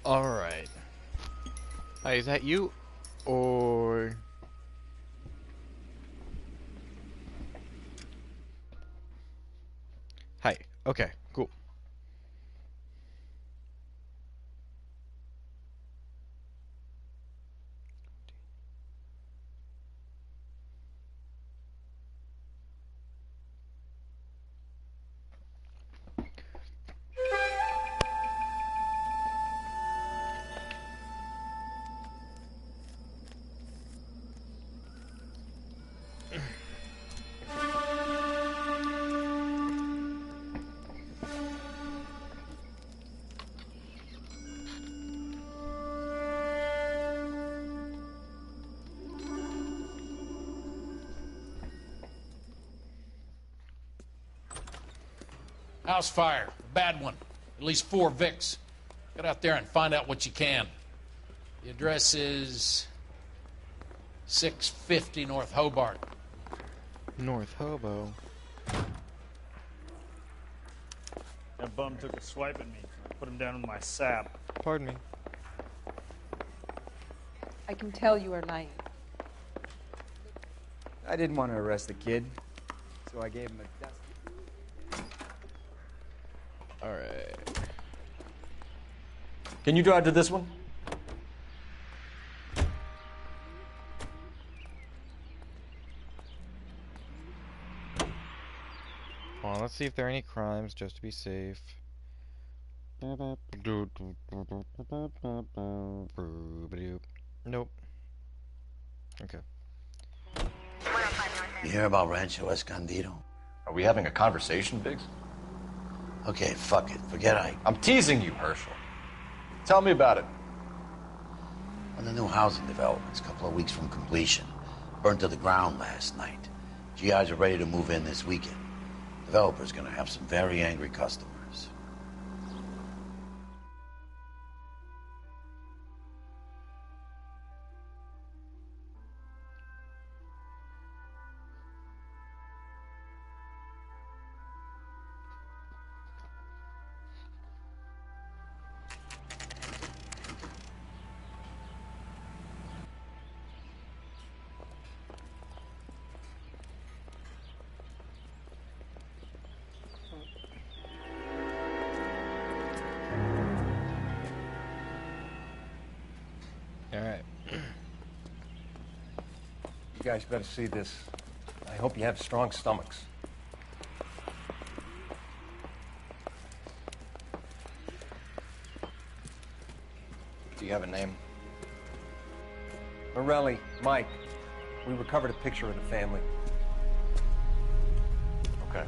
Alright. Hi, is that you? Or... Hi. Okay, cool. House fire. A bad one. At least 4 Vicks. Get out there and find out what you can. The address is 650 North Hobart. North Hobo. That bum took a swipe at me. I put him down with my sap. Pardon me. I can tell you are lying. I didn't want to arrest the kid, so I gave him a dust. Alright. Can you drive to this one? Hold on, let's see if there are any crimes, just to be safe. Nope. Okay. You hear about Rancho Escondido? Are we having a conversation, Biggs? Okay, fuck it. Forget I'm teasing you, Herschel. Tell me about it. One of the new housing developments, a couple of weeks from completion, burned to the ground last night. GIs are ready to move in this weekend. Developer's gonna have some very angry customers. Alright. You guys better see this. I hope you have strong stomachs. Do you have a name? Morelli, Mike. We recovered a picture of the family. Okay.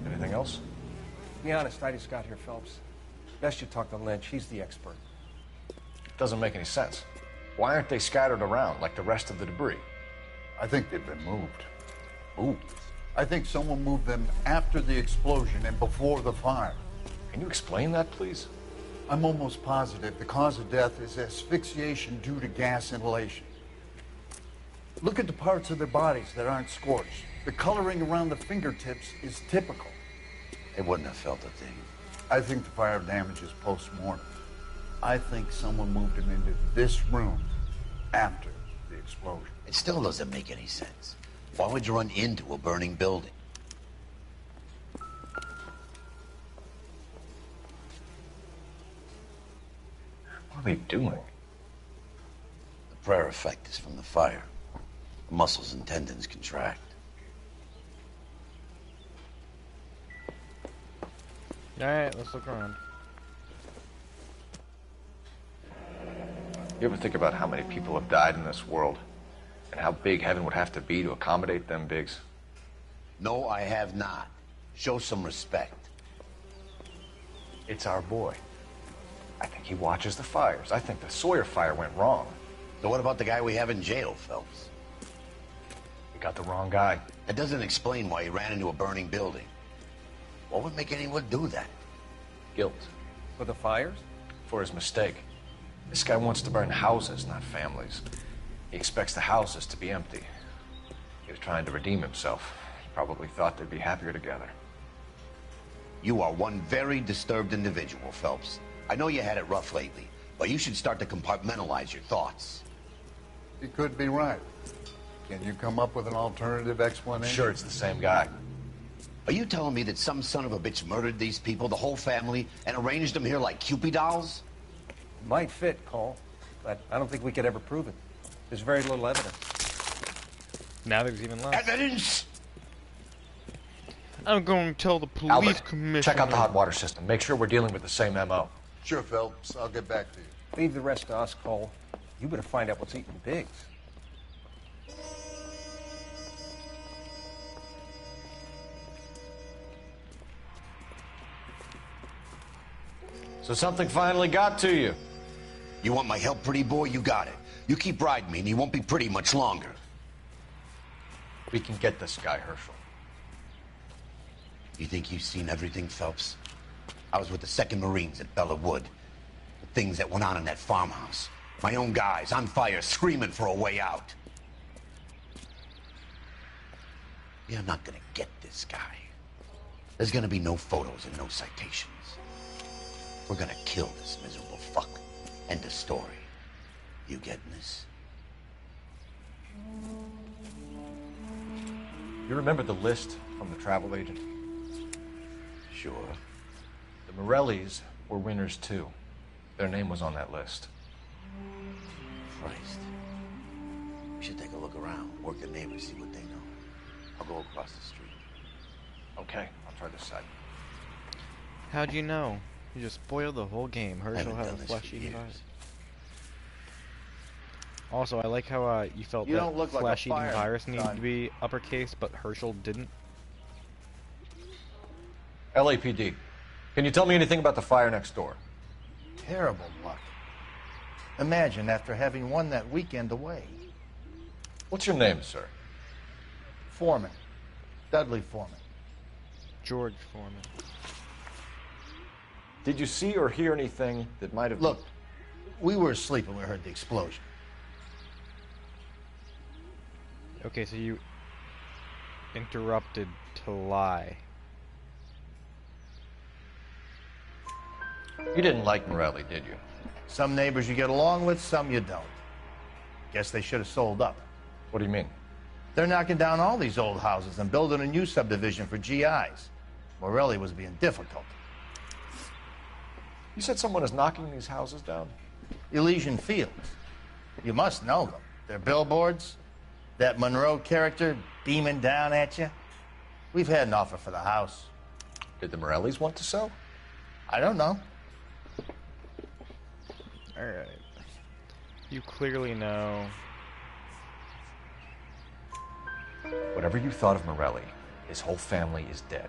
Anything else? To be honest, I just got here, Phelps. Best you talk to Lynch. He's the expert. Doesn't make any sense. Why aren't they scattered around like the rest of the debris? I think they've been moved. Moved? I think someone moved them after the explosion and before the fire. Can you explain that, please? I'm almost positive the cause of death is asphyxiation due to gas inhalation. Look at the parts of their bodies that aren't scorched. The coloring around the fingertips is typical. They wouldn't have felt a thing. I think the fire damage is post-mortem. I think someone moved him into this room after the explosion. It still doesn't make any sense. Why would you run into a burning building? What are they doing? The prayer effect is from the fire. The muscles and tendons contract. Alright, let's look around. You ever think about how many people have died in this world? And how big heaven would have to be to accommodate them, Biggs? No, I have not. Show some respect. It's our boy. I think he watches the fires. I think the Sawyer fire went wrong. So what about the guy we have in jail, Phelps? We got the wrong guy. That doesn't explain why he ran into a burning building. What would make anyone do that? Guilt. For the fires? For his mistake. This guy wants to burn houses, not families. He expects the houses to be empty. He was trying to redeem himself. He probably thought they'd be happier together. You are one very disturbed individual, Phelps. I know you had it rough lately, but you should start to compartmentalize your thoughts. You could be right. Can you come up with an alternative explanation? Sure, it's the same guy. Are you telling me that some son of a bitch murdered these people, the whole family, and arranged them here like Cupid dolls? Might fit, Cole, but I don't think we could ever prove it. There's very little evidence. Now there's even less. Evidence? I'm going to tell the police Albert, commissioner. check out the hot water system. Make sure we're dealing with the same MO. Sure, Phelps. I'll get back to you. Leave the rest to us, Cole. You better find out what's eating pigs. So something finally got to you. You want my help, pretty boy? You got it. You keep riding me, and you won't be pretty much longer. We can get this guy, Herschel. You think you've seen everything, Phelps? I was with the 2nd Marines at Bella Wood. The things that went on in that farmhouse. My own guys on fire, screaming for a way out. You're not gonna get this guy. There's gonna be no photos and no citations. We're gonna kill this miserable fuck. End of story. You getting this? You remember the list from the travel agent? Sure. The Morellis were winners too. Their name was on that list. Christ. We should take a look around, work the neighbors, see what they know. I'll go across the street. Okay, I'll try this side. How'd you know? You just spoiled the whole game. Herschel haven't had a done this for flesh-eating years. virus. Also, I like how you felt You that don't look like a flesh-eating fireman, virus needed son. to be uppercase, but Herschel didn't. LAPD, can you tell me anything about the fire next door? Terrible luck. Imagine after having won that weekend away. What's your name, sir? Foreman. Dudley Foreman. George Foreman. Did you see or hear anything that might have... Look, we were asleep when we heard the explosion. Okay, so you interrupted to lie. You didn't like Morelli, did you? Some neighbors you get along with, some you don't. Guess they should have sold up. What do you mean? They're knocking down all these old houses and building a new subdivision for GIs. Morelli was being difficult. You said someone is knocking these houses down? Elysian Fields. You must know them. Their billboards, that Monroe character beaming down at you. We've had an offer for the house. Did the Morellis want to sell? I don't know. Alright. You clearly know. Whatever you thought of Morelli, his whole family is dead.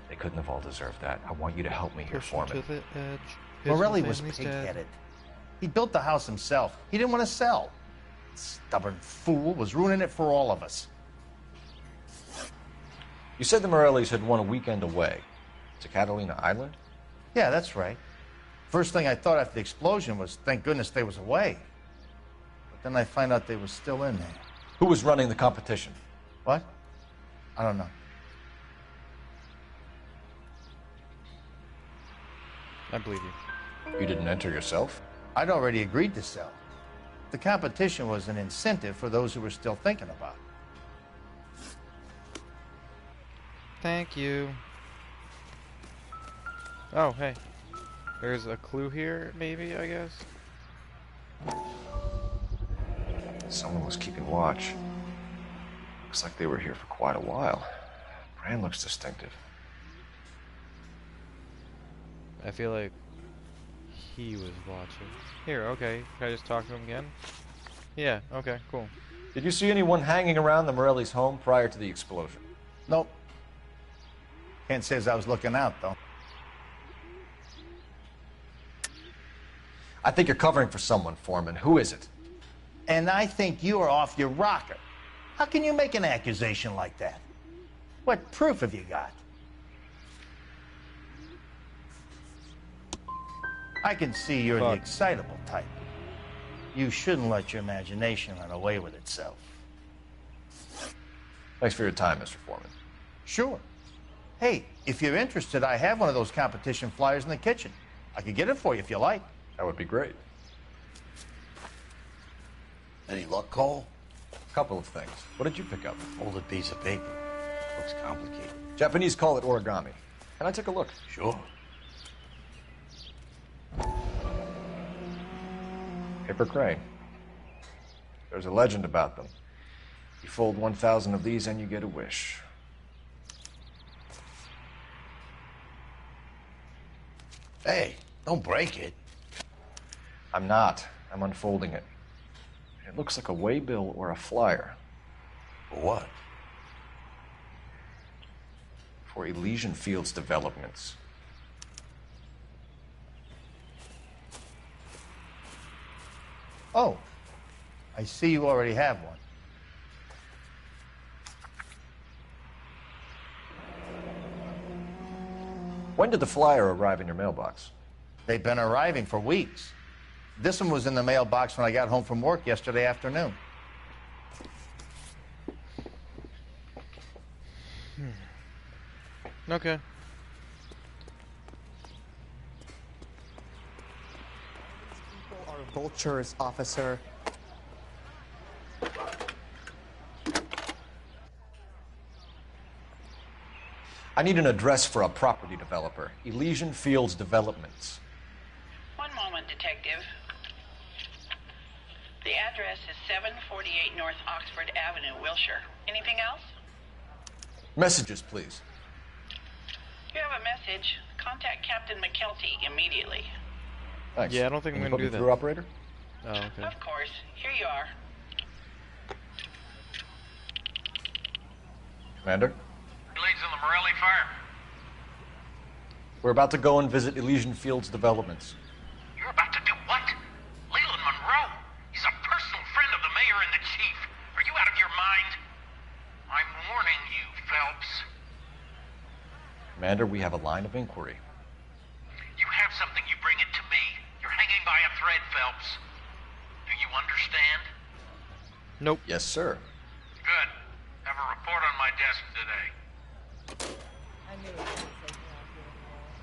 They couldn't have all deserved that. I want you to help me here, Push him Foreman. to the edge. His Morelli was family's dead. pig-headed. He built the house himself. He didn't want to sell. Stubborn fool was ruining it for all of us. You said the Morellis had won a weekend away to Catalina Island? Yeah, that's right. First thing I thought after the explosion was, thank goodness they was away. But then I find out they was still in there. Who was running the competition? What? I don't know. I believe you. You didn't enter yourself? I'd already agreed to sell. The competition was an incentive for those who were still thinking about it. Thank you. Oh, hey. There's a clue here, maybe, I guess? Someone was keeping watch. Looks like they were here for quite a while. Brand looks distinctive. I feel like he was watching. Here, okay. Can I just talk to him again? Yeah, okay, cool. Did you see anyone hanging around the Morellis' home prior to the explosion? Nope. Can't say as I was looking out, though. I think you're covering for someone, Foreman. Who is it? And I think you are off your rocker. How can you make an accusation like that? What proof have you got? I can see you're the Fuck. excitable type. You shouldn't let your imagination run away with itself. Thanks for your time, Mr. Foreman. Sure. Hey, if you're interested, I have one of those competition flyers in the kitchen. I could get it for you if you like. That would be great. Any luck, Cole? Couple of things. What did you pick up? Folded piece of paper. Looks complicated. Japanese call it origami. Can I take a look? Sure. Paper crane. There's a legend about them. You fold 1,000 of these and you get a wish. Hey, don't break it. I'm not. I'm unfolding it. It looks like a waybill or a flyer. For what? For Elysian Fields developments. Oh, I see you already have one. When did the flyer arrive in your mailbox? They've been arriving for weeks. This one was in the mailbox when I got home from work yesterday afternoon. Okay. People are vultures, officer. I need an address for a property developer. Elysian Fields Developments. One moment, detective. The address is 748 North Oxford Avenue, Wilshire. Anything else? Messages, please. You have a message. Contact Captain McKelty immediately. Thanks. Yeah, I don't think Can I'm you gonna put do me that. through, operator? Oh, okay. Of course. Here you are. Commander? Leads on the Morelli fire. We're about to go and visit Elysian Fields Developments. You're about to do what? Leland Monroe. He's a personal friend of the mayor and the chief. Are you out of your mind? I'm warning you, Phelps. Commander, we have a line of inquiry. You have something, you bring it to me. You're hanging by a thread, Phelps. Do you understand? Nope. Yes, sir. Good. Have a report on my desk today.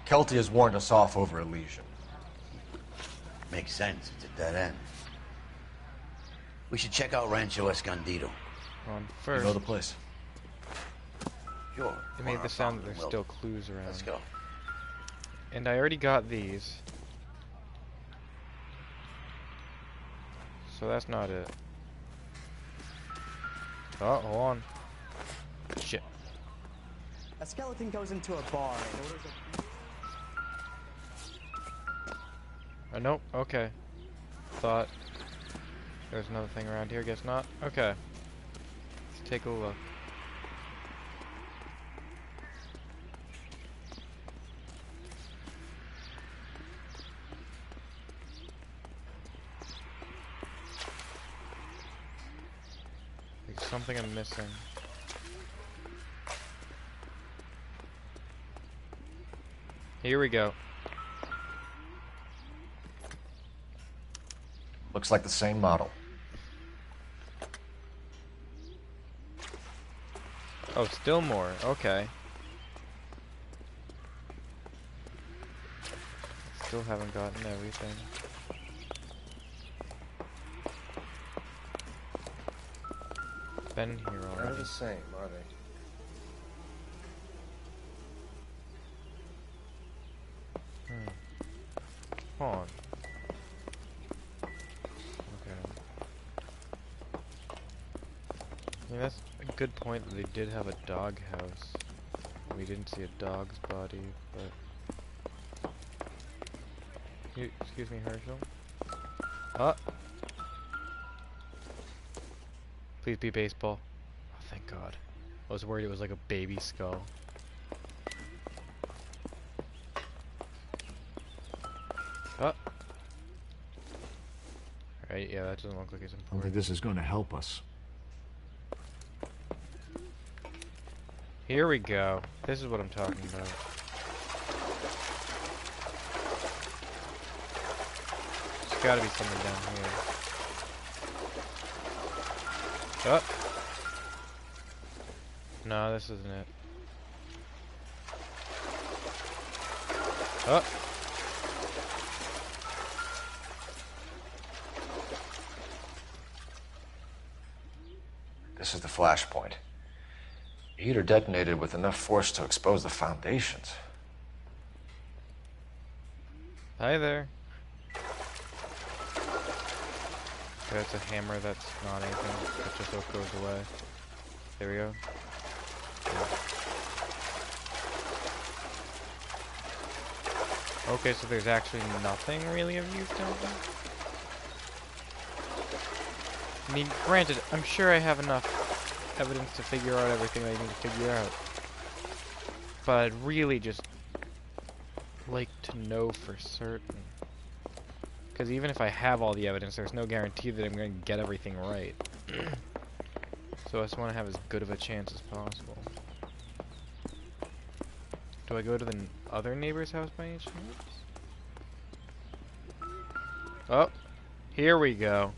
Kelty has warned us off over Elysian. Makes sense. It's a dead end. We should check out Rancho Escondido. On You first. know the place. Sure. It made the sound that there's still clues around. Let's go. And I already got these. So that's not it. Oh, hold on. Shit. A skeleton goes into a bar and orders a... Nope. Okay. Thought there's another thing around here. Guess not. Okay. Let's take a look. There's something I'm missing. Here we go. Looks like the same model. Oh, still more. Okay. Still haven't gotten everything. Been here They're already. the same, are they? Hold on. Okay. Yeah, that's a good point that they did have a dog house. We didn't see a dog's body, but... Excuse me, Herschel? Ah! Please be baseball. Oh, thank God. I was worried it was like a baby skull. Oh. Alright, yeah, that doesn't look like it's I don't important. think this is going to help us. Here we go. This is what I'm talking about. There's gotta be something down here. Oh! No, this isn't it. This is the flashpoint. The heater detonated with enough force to expose the foundations. Hi there. That's a hammer, that's not anything. That just goes away. There we go. Okay, so there's actually nothing really of use down there? I mean, granted, I'm sure I have enough evidence to figure out everything I need to figure out. But I'd really just like to know for certain. Because even if I have all the evidence, there's no guarantee that I'm going to get everything right. So I just want to have as good of a chance as possible. Do I go to the other neighbor's house by any chance? Oh, here we go.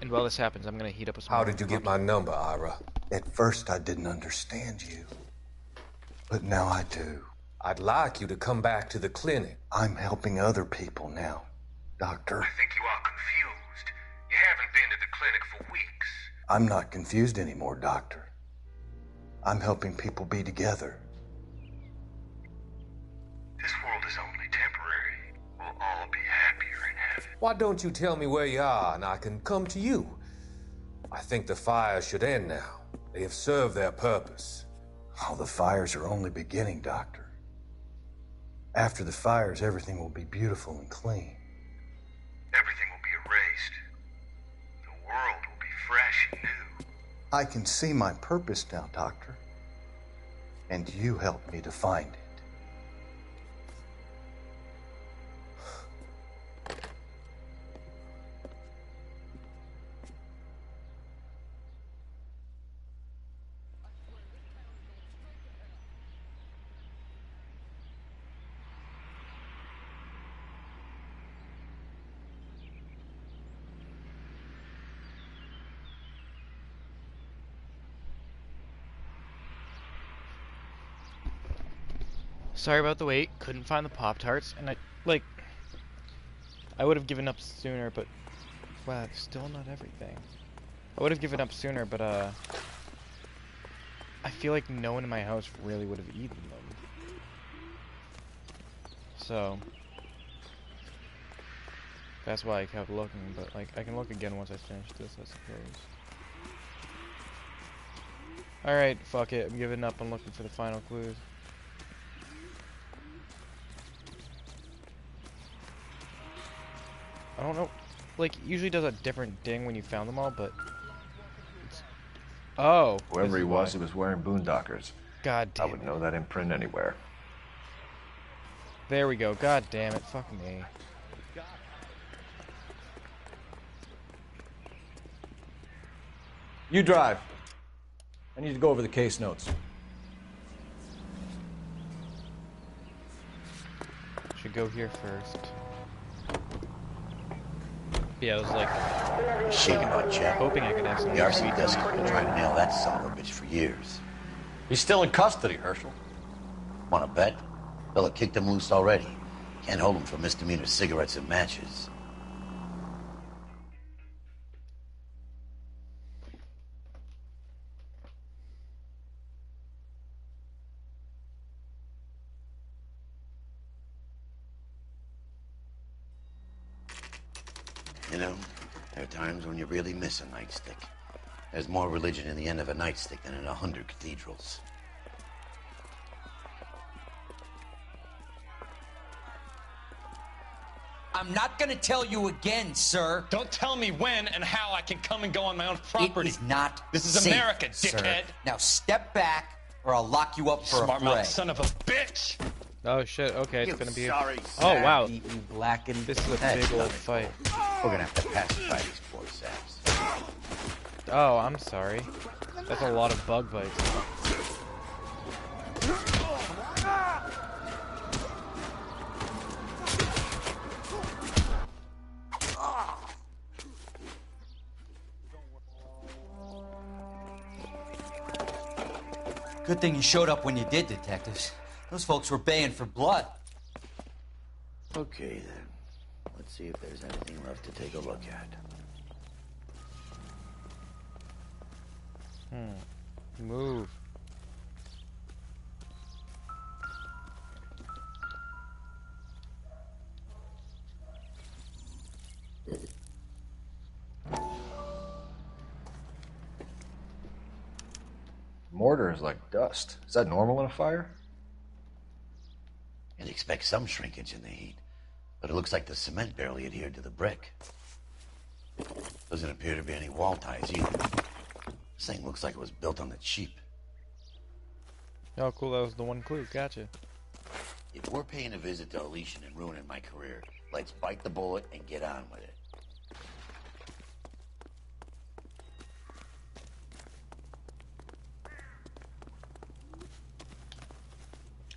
And while this happens, I'm going to heat up a small... How did you get my number, Ira? At first, I didn't understand you. But now I do. I'd like you to come back to the clinic. I'm helping other people now, Doctor. I think you are confused. You haven't been to the clinic for weeks. I'm not confused anymore, Doctor. I'm helping people be together. This world is only temporary. We'll all be happier in heaven. Why don't you tell me where you are and I can come to you? I think the fires should end now. They have served their purpose. Oh, the fires are only beginning, Doctor. After the fires, everything will be beautiful and clean. Everything will be erased. The world will be fresh and new. I can see my purpose now, Doctor. And you helped me to find it. Sorry about the wait, couldn't find the Pop-Tarts, and I would have given up sooner, but, wow, it's still not everything. I would have given up sooner, but, I feel like no one in my house really would have eaten them. So, that's why I kept looking, but, like, I can look again once I finish this, I suppose. Alright, fuck it, I'm giving up on looking for the final clues. I don't know, like, it usually does a different ding when you found them all, but... Oh! Whoever he was wearing boondockers. God damn it. I would know that imprint anywhere. There we go, god damn it, fuck me. You drive. I need to go over the case notes. Should go here first. Yeah, I was like... Shaking my check. Hoping I could have some... The RC desk has been trying to nail that son of a bitch for years. He's still in custody, Herschel. Wanna bet? Fella kicked him loose already. Can't hold him for misdemeanor cigarettes and matches. You know, there are times when you really miss a nightstick. There's more religion in the end of a nightstick than in 100 cathedrals. I'm not gonna tell you again, sir. Don't tell me when and how I can come and go on my own property. It is not This is safe, America, dickhead. Sir. Now step back, or I'll lock you up for a Smart fray. mouth son of a bitch. Oh shit, okay, it's gonna be... Sorry, oh wow, you blackened. this is a big old fight. We're gonna have to pacify these poor saps. Oh, I'm sorry. That's a lot of bug bites. Good thing you showed up when you did, detectives. Those folks were baying for blood. Okay, then. Let's see if there's anything left to take a look at. Move. Mortar is like dust. Is that normal in a fire? You'd expect some shrinkage in the heat, but it looks like the cement barely adhered to the brick. Doesn't appear to be any wall ties either. This thing looks like it was built on the cheap. Oh, cool. That was the one clue. Gotcha. If we're paying a visit to Elysian and ruining my career, let's bite the bullet and get on with it.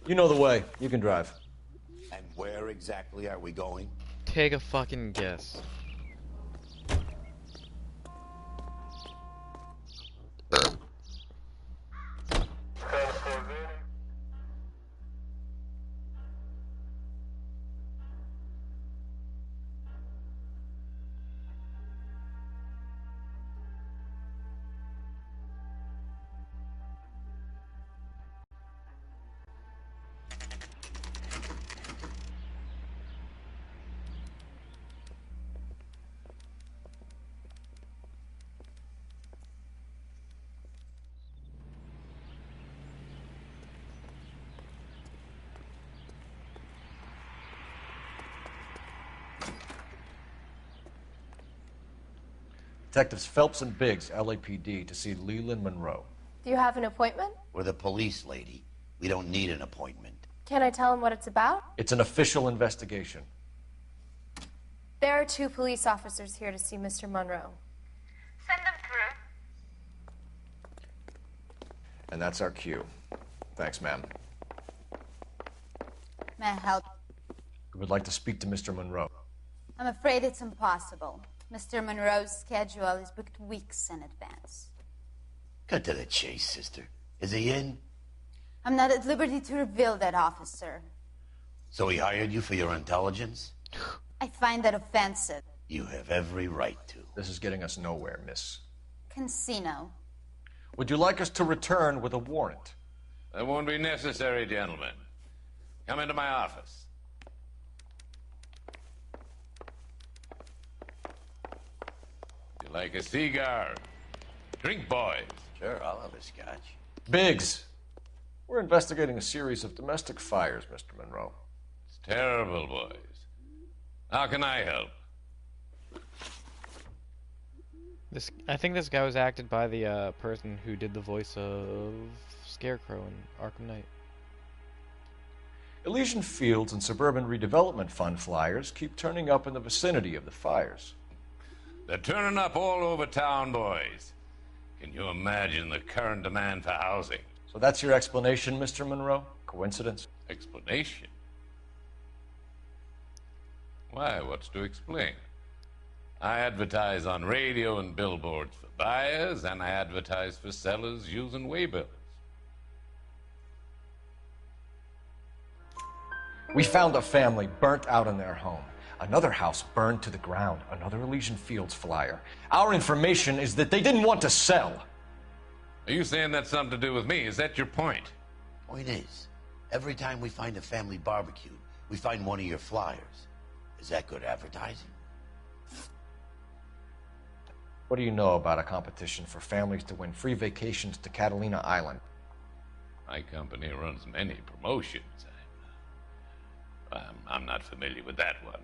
You know the way. You can drive. And where exactly are we going? Take a fucking guess. Detectives Phelps and Biggs, LAPD, to see Leland Monroe. Do you have an appointment? We're the police, lady. We don't need an appointment. Can I tell him what it's about? It's an official investigation. There are 2 police officers here to see Mr. Monroe. Send them through. And that's our cue. Thanks, ma'am. May I help? We would like to speak to Mr. Monroe. I'm afraid it's impossible. Mr. Monroe's schedule is booked weeks in advance. Cut to the chase, sister. Is he in? I'm not at liberty to reveal that, officer. So he hired you for your intelligence? I find that offensive. You have every right to. This is getting us nowhere, miss. Casino. Would you like us to return with a warrant? That won't be necessary, gentlemen. Come into my office. You like a cigar? Drink, boys. Sure, I'll have a scotch. Biggs, we're investigating a series of domestic fires, Mr. Monroe. It's terrible, boys. How can I help? I think this guy was acted by the person who did the voice of Scarecrow in Arkham Knight. Elysian Fields and Suburban Redevelopment Fund flyers keep turning up in the vicinity of the fires. They're turning up all over town, boys. Can you imagine the current demand for housing? So that's your explanation, Mr. Monroe? Coincidence? Explanation? Why, what's to explain? I advertise on radio and billboards for buyers, and I advertise for sellers using waybills. We found a family burnt out in their home. Another house burned to the ground. Another Elysian Fields flyer. Our information is that they didn't want to sell. Are you saying that's something to do with me? Is that your point? Point is, every time we find a family barbecue, we find one of your flyers. Is that good advertising? What do you know about a competition for families to win free vacations to Catalina Island? My company runs many promotions. I'm not familiar with that one.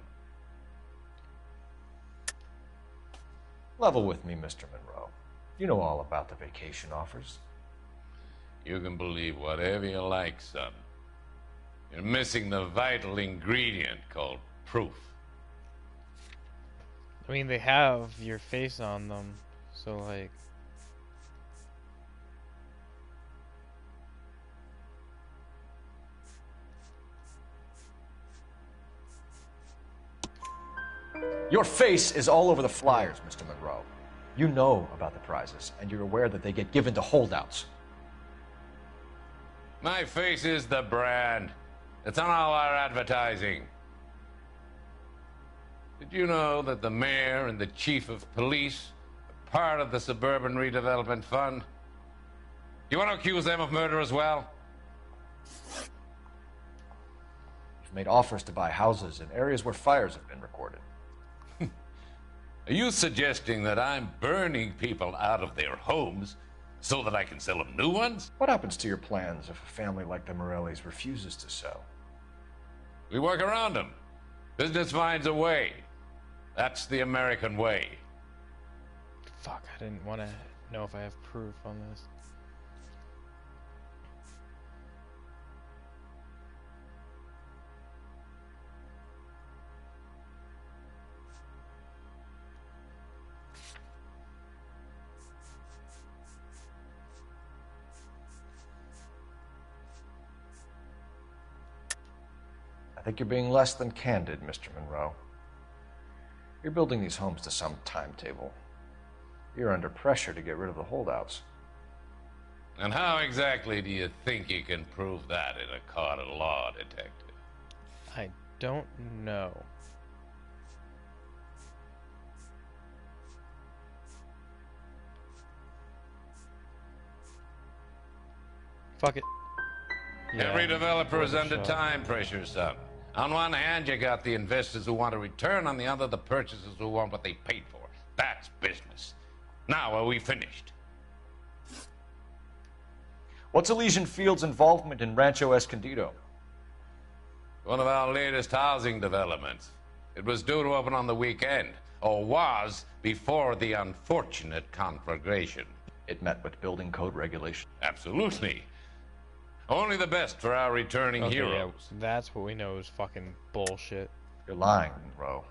Level with me, Mr. Monroe. You know all about the vacation offers. You can believe whatever you like, son. You're missing the vital ingredient called proof. I mean, they have your face on them, so like... Your face is all over the flyers, Mr. Monroe. You know about the prizes, and you're aware that they get given to holdouts. My face is the brand. It's on all our advertising. Did you know that the mayor and the chief of police are part of the Suburban Redevelopment Fund? You want to accuse them of murder as well? You've made offers to buy houses in areas where fires have been recorded. Are you suggesting that I'm burning people out of their homes so that I can sell them new ones? What happens to your plans if a family like the Morellis refuses to sell? We work around them. Business finds a way. That's the American way. Fuck, I didn't want to know if I have proof on this. I think you're being less than candid, Mr. Monroe. You're building these homes to some timetable. You're under pressure to get rid of the holdouts. And how exactly do you think you can prove that in a court of law, detective? I don't know. Fuck it. Every Yeah, developer is worth a under shot. time pressure, son. On one hand, you got the investors who want a return. On the other, the purchasers who want what they paid for. That's business. Now, are we finished? What's Elysian Field's involvement in Rancho Escondido? One of our latest housing developments. It was due to open on the weekend, or was before the unfortunate conflagration. It met with building code regulations. Absolutely. Only the best for our returning Okay, heroes. yeah, that's what we know is fucking bullshit. You're lying, Monroe.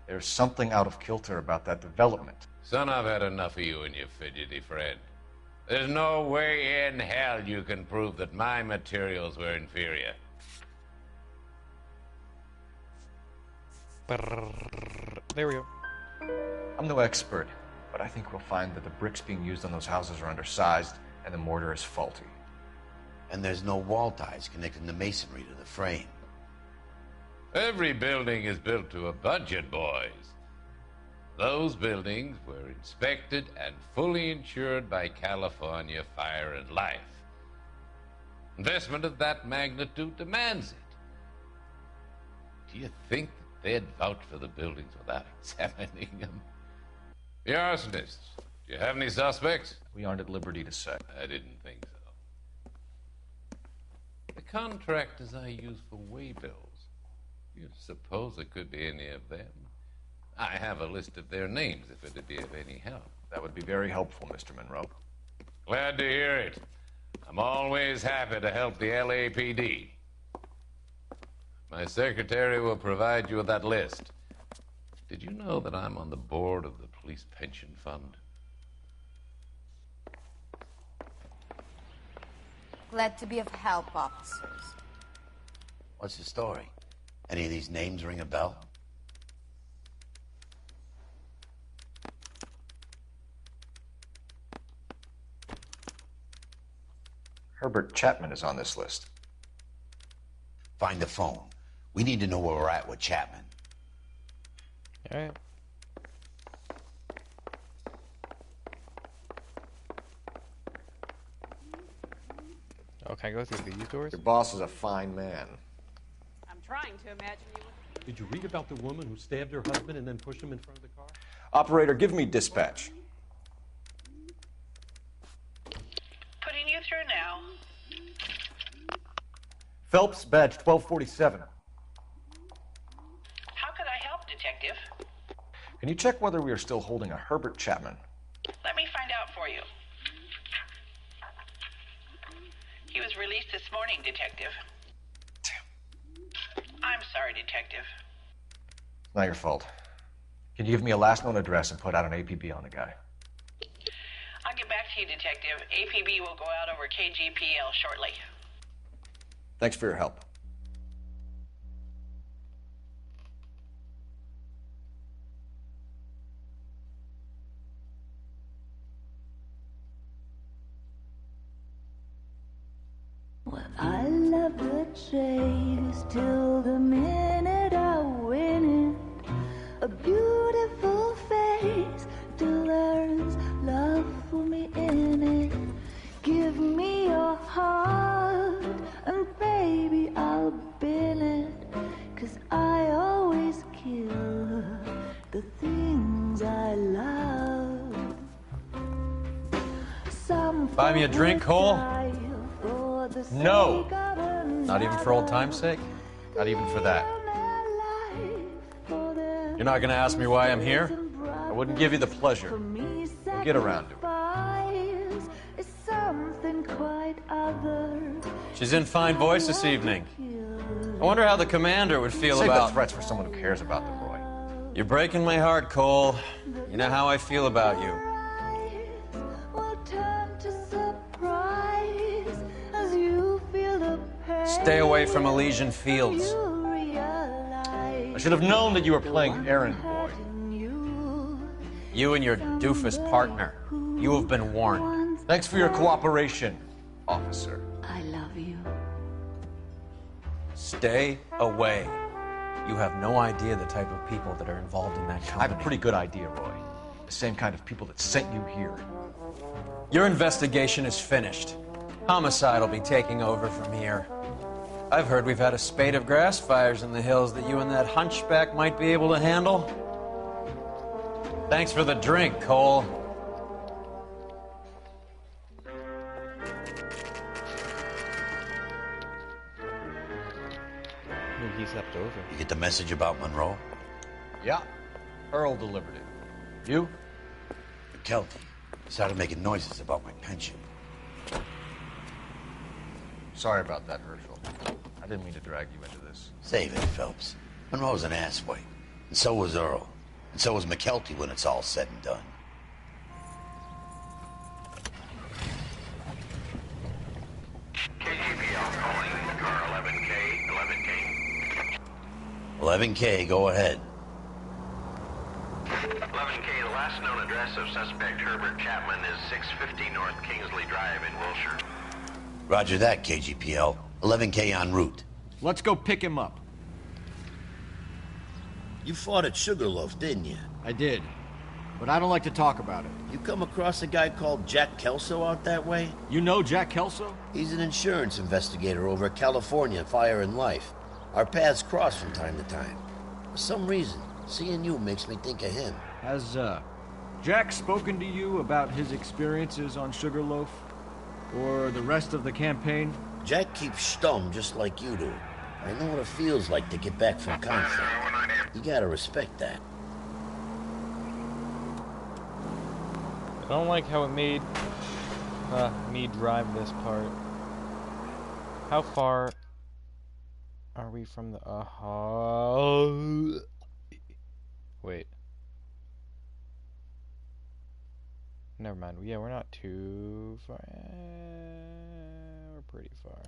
There's something out of kilter about that development. Son, I've had enough of you and your fidgety friend. There's no way in hell you can prove that my materials were inferior. There we go. I'm no expert, but I think we'll find that the bricks being used on those houses are undersized and the mortar is faulty. And there's no wall ties connecting the masonry to the frame. Every building is built to a budget, boys. Those buildings were inspected and fully insured by California Fire and Life. Investment of that magnitude demands it. Do you think that they'd vouch for the buildings without examining them? The arsonists, do you have any suspects? We aren't at liberty to say. I didn't think so. The contractors I use for waybills, you suppose it could be any of them? I have a list of their names if it'd be of any help. That would be very helpful, Mr. Monroe. Glad to hear it. I'm always happy to help the LAPD. My secretary will provide you with that list. Did you know that I'm on the board of the police pension fund? Glad to be of help, officers. What's the story? Any of these names ring a bell? Herbert Chapman is on this list. Find the phone. We need to know where we're at with Chapman. All right. Oh, can I go through these doors? Your boss is a fine man. I'm trying to imagine you would. Did you read about the woman who stabbed her husband and then pushed him in front of the car? Operator, give me dispatch. Putting you through now. Phelps, badge 1247. How could I help, Detective? Can you check whether we are still holding a Herbert Chapman? Let me find out for you. He was released this morning, Detective. I'm sorry, Detective. Not your fault. Can you give me a last known address and put out an APB on the guy? I'll get back to you, Detective. APB will go out over KGPL shortly. Thanks for your help. I love the chase till the minute I win it. A beautiful face till there's love for me in it. Give me Buy me a drink, Cole? No. Not even for old time's sake? Not even for that. You're not gonna ask me why I'm here? I wouldn't give you the pleasure. We'll get around to it. She's in fine voice this evening. I wonder how the commander would feel Save about... the threats for someone who cares about them, Roy. You're breaking my heart, Cole. You know how I feel about you. Stay away from Elysian Fields. I should have known that you were playing errand boy. You and your doofus partner. You have been warned. Thanks for your cooperation, officer. I love you. Stay away. You have no idea the type of people that are involved in that company. I have a pretty good idea, Roy. The same kind of people that sent you here. Your investigation is finished. Homicide will be taking over from here. I've heard we've had a spate of grass fires in the hills that you and that hunchback might be able to handle. Thanks for the drink, Cole. He slept over. You get the message about Monroe? Yeah. Earl delivered it. You? McKelty started making noises about my pension. Sorry about that, Herschel. I didn't mean to drag you into this. Save it, Phelps. Monroe's an asswipe. And so was Earl. And so was McKelty when it's all said and done. KGPL calling car 11K. 11K, go ahead. 11K, the last known address of suspect Herbert Chapman is 650 North Kingsley Drive in Wilshire. Roger that, KGPL. 11K en route. Let's go pick him up. You fought at Sugarloaf, didn't you? I did, but I don't like to talk about it. You come across a guy called Jack Kelso out that way? You know Jack Kelso? He's an insurance investigator over at California Fire and Life. Our paths cross from time to time. For some reason, seeing you makes me think of him. Has, Jack spoken to you about his experiences on Sugarloaf? Or the rest of the campaign? Jack keeps stum just like you do. I know what it feels like to get back from conflict. You gotta respect that. I don't like how it made me drive this part. How far are we from the wait. Never mind. Yeah, we're not too far. We're pretty far.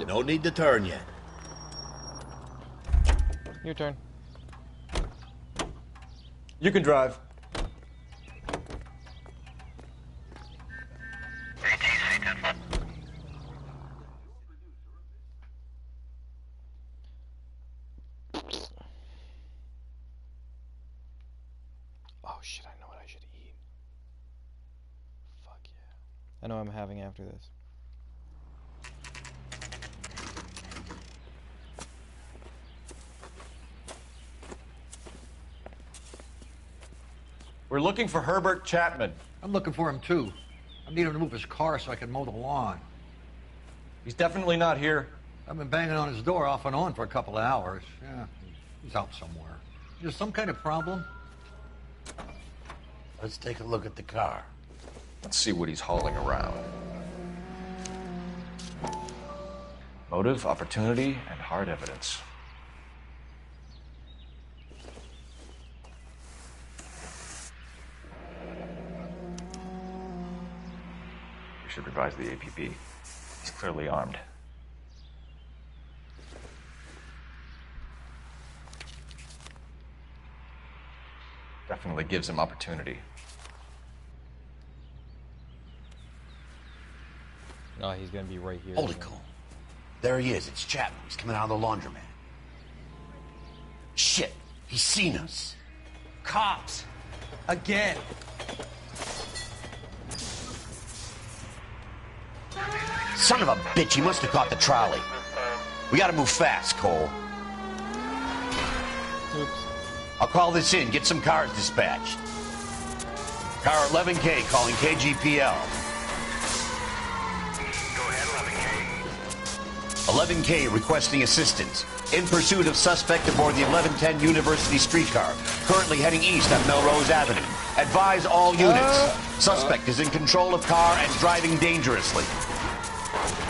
No need to turn yet. Your turn. You can drive. Oh shit, I know what I should eat. Fuck yeah. I know what I'm having after this. We're looking for Herbert Chapman. I'm looking for him, too. I need him to move his car so I can mow the lawn. He's definitely not here. I've been banging on his door off and on for a couple of hours. Yeah, he's out somewhere. Is there some kind of problem? Let's take a look at the car. Let's see what he's hauling around. Motive, opportunity, and hard evidence. We should revise the APB. He's clearly armed. Definitely gives him opportunity. Oh, he's gonna be right here. Hold it, Cole. There he is. It's Chapman. He's coming out of the laundromat. Shit. He's seen us. Cops. Again. Son of a bitch. He must have caught the trolley. We gotta move fast, Cole. Oops. I'll call this in. Get some cars dispatched. Car 11K calling KGPL. Go ahead, 11K. 11K requesting assistance. In pursuit of suspect aboard the 1110 University streetcar, currently heading east on Melrose Avenue. Advise all units. Suspect is in control of car and driving dangerously.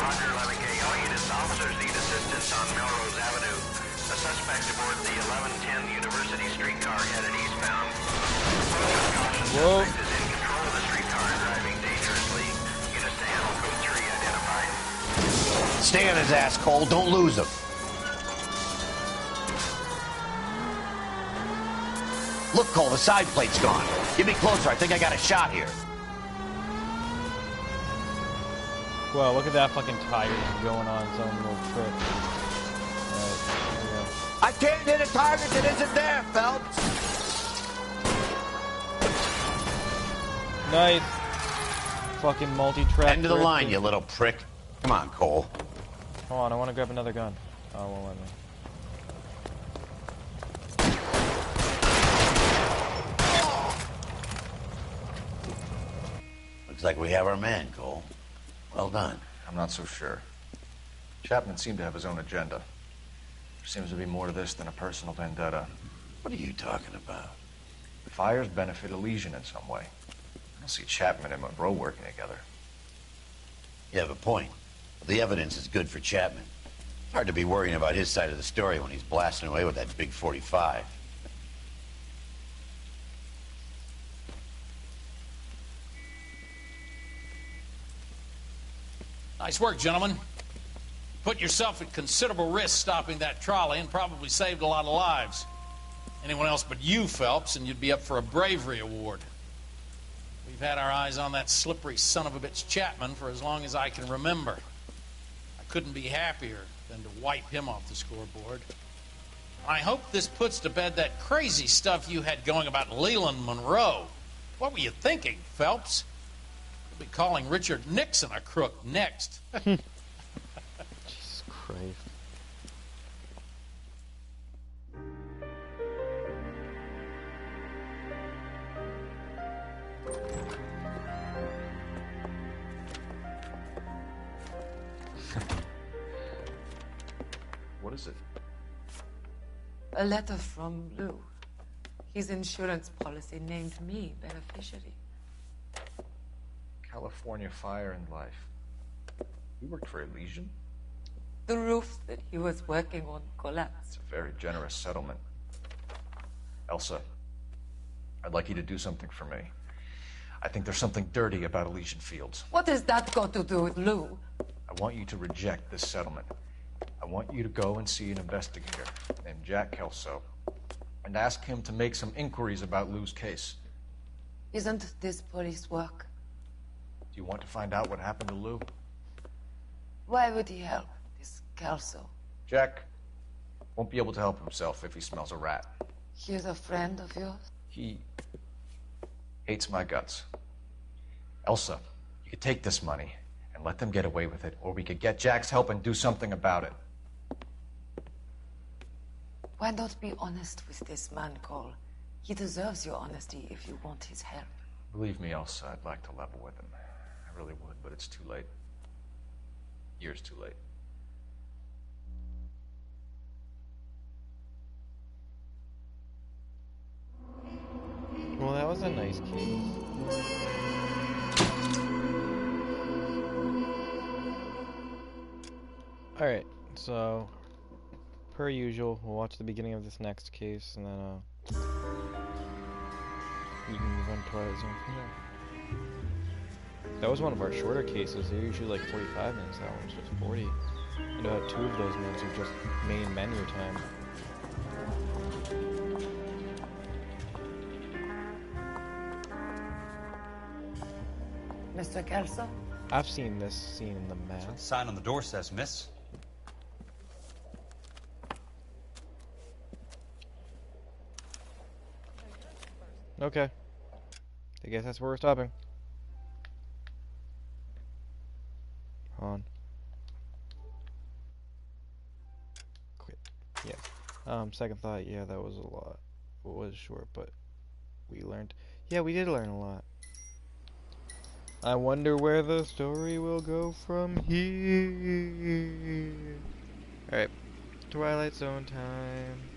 Roger, 11K. All units, officers need assistance on Melrose Avenue. A suspect aboard the 1110 University streetcar headed eastbound. Whoa. Suspect is in control of the streetcar and driving dangerously. Units to handle code 3 identified. Stay on his ass, Cole. Don't lose him. Look, Cole, the side plate's gone. Get me closer. I think I got a shot here. Well, look at that fucking tire going on its own little trip. Alright, here we go. I can't hit a target that isn't there, Phelps. Nice. Fucking multi-track. End of the line, you little prick. Come on, Cole. Hold on, I want to grab another gun. Oh, it won't let me. Looks like we have our man, Cole. Well done. I'm not so sure. Chapman seemed to have his own agenda. There seems to be more to this than a personal vendetta. What are you talking about? The fires benefit Elysian in some way. I don't see Chapman and Monroe working together. You have a point. The evidence is good for Chapman. It's hard to be worrying about his side of the story when he's blasting away with that big 45. Nice work, gentlemen. Put yourself at considerable risk stopping that trolley and probably saved a lot of lives. Anyone else but you, Phelps, and you'd be up for a bravery award. We've had our eyes on that slippery son of a bitch Chapman for as long as I can remember. I couldn't be happier than to wipe him off the scoreboard. I hope this puts to bed that crazy stuff you had going about Leland Monroe. What were you thinking, Phelps? We'll be calling Richard Nixon a crook next. Jesus Christ. What is it? A letter from Lou. His insurance policy named me beneficiary. California Fire and Life. You worked for Elysian? The roof that he was working on collapsed. It's a very generous settlement. Elsa, I'd like you to do something for me. I think there's something dirty about Elysian Fields. What has that got to do with Lou? I want you to reject this settlement. I want you to go and see an investigator named Jack Kelso and ask him to make some inquiries about Lou's case. Isn't this police work? Do you want to find out what happened to Lou? Why would he help, this Kelso? Jack won't be able to help himself if he smells a rat. He is a friend of yours? He hates my guts. Elsa, you could take this money and let them get away with it, or we could get Jack's help and do something about it. Why not be honest with this man, Cole? He deserves your honesty if you want his help. Believe me, Elsa, I'd like to level with him. I really would, but it's too late. Years too late. Well, that was a nice case. Alright, so per usual, we'll watch the beginning of this next case and then we can move on to Twilight Zone from there. That was one of our shorter cases. They're usually like 45 minutes. That one was just 40. And about 2 of those minutes are just main menu time. Mr. Kelso? I've seen this scene in The Mask. Sign on the door says, miss. Okay. I guess that's where we're stopping. On. Quit. Yeah. Second thought, yeah, that was a lot. It was short, but we learned. Yeah, we did learn a lot. I wonder where the story will go from here. Alright, Twilight Zone time.